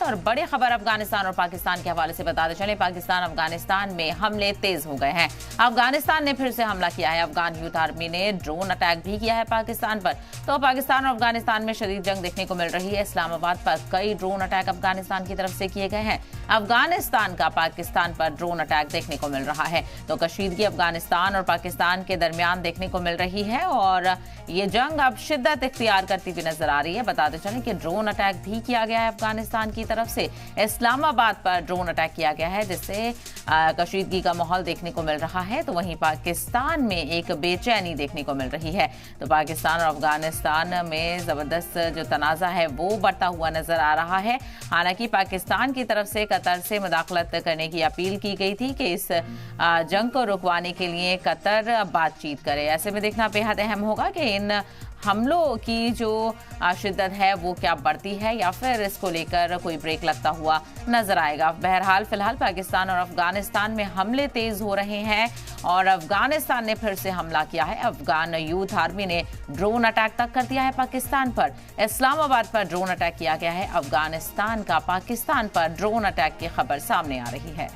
तफसीलात और बड़ी खबर अफगानिस्तान और पाकिस्तान के हवाले से बताते चले। पाकिस्तान अफगानिस्तान में हमले तेज हो गए हैं। अफगानिस्तान ने फिर से हमला किया है। अफगान यूथ आर्मी ने ड्रोन अटैक भी किया है पाकिस्तान पर। तो पाकिस्तान और अफगानिस्तान में शदीद जंग देखने को मिल रही है। इस्लामाबाद पर कई ड्रोन अटैक अफगानिस्तान की तरफ से किए गए हैं। अफगानिस्तान का पाकिस्तान पर ड्रोन अटैक देखने को मिल रहा है। तो कशीदगी अफगानिस्तान और पाकिस्तान के दरमियान देखने को मिल रही है और ये जंग अब शिद्दत इख्तियार करती हुई नजर आ रही है। बताते चलें कि ड्रोन अटैक भी किया गया है अफगानिस्तान की तरफ से। इस्लामाबाद पर ड्रोन अटैक किया गया है जिससे कशीदगी का माहौल देखने को मिल रहा है। तो वहीं पाकिस्तान में एक बेचैनी देखने को मिल रही है। तो पाकिस्तान और अफगानिस्तान में जबरदस्त जो तनाज़ा है वो बढ़ता हुआ नजर आ रहा है। हालांकि पाकिस्तान की तरफ से कतर से मुदाखलत करने की अपील की गई थी कि इस जंग को रुकवाने के लिए कतर बातचीत करे। ऐसे में देखना बेहद अहम होगा कि इन हमलों की जो शिद्दत है वो क्या बढ़ती है या फिर इसको लेकर कोई ब्रेक लगता हुआ नजर आएगा। बहरहाल फिलहाल पाकिस्तान और अफगानिस्तान में हमले तेज हो रहे हैं और अफगानिस्तान ने फिर से हमला किया है। अफगान यूथ आर्मी ने ड्रोन अटैक तक कर दिया है पाकिस्तान पर। इस्लामाबाद पर ड्रोन अटैक किया गया है। अफगानिस्तान का पाकिस्तान पर ड्रोन अटैक की खबर सामने आ रही है।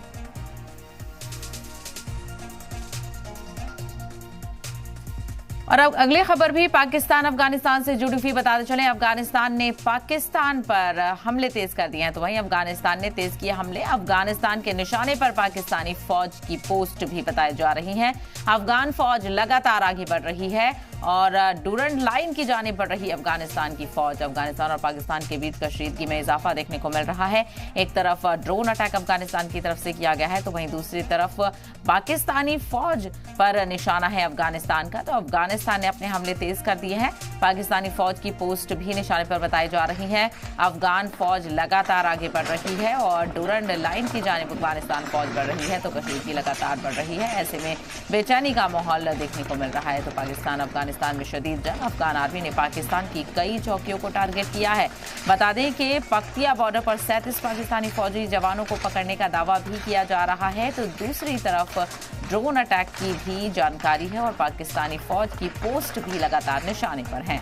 और अब अगली खबर भी पाकिस्तान अफगानिस्तान से जुड़ी हुई बताते चलें। अफगानिस्तान ने पाकिस्तान पर हमले तेज कर दिए हैं। तो वहीं अफगानिस्तान ने तेज किए हमले। अफगानिस्तान के निशाने पर पाकिस्तानी फौज की पोस्ट भी बताई जा रही हैं। अफगान फौज लगातार आगे बढ़ रही है और डूरंड लाइन की जानिब बढ़ रही अफगानिस्तान की फौज। अफगानिस्तान और पाकिस्तान के बीच कशीदगी में इजाफा देखने को मिल रहा है। एक तरफ ड्रोन अटैक अफगानिस्तान की तरफ से किया गया है तो वहीं दूसरी तरफ पाकिस्तानी फौज पर निशाना है अफगानिस्तान का। तो अफगानिस्तान ने अपने हमले तेज कर दिए हैं। पाकिस्तानी फौज की पोस्ट भी निशाने पर बताई जा रही है। अफगान फौज लगातार आगे बढ़ रही है और डूरंड लाइन की जानिब अफगानिस्तान फौज बढ़ रही है। तो कशीदगी लगातार बढ़ रही है। ऐसे में बेचैनी का माहौल देखने को मिल रहा है। तो पाकिस्तान अफगानिस्तान में शदीद जंग। अफगान आर्मी ने पाकिस्तान की कई चौकियों को टारगेट किया है। बता दें कि पख्तिया बॉर्डर पर 37 पाकिस्तानी फौजी जवानों को पकड़ने का दावा भी किया जा रहा है। तो दूसरी तरफ ड्रोन अटैक की भी जानकारी है और पाकिस्तानी फौज की पोस्ट भी लगातार निशाने पर हैं।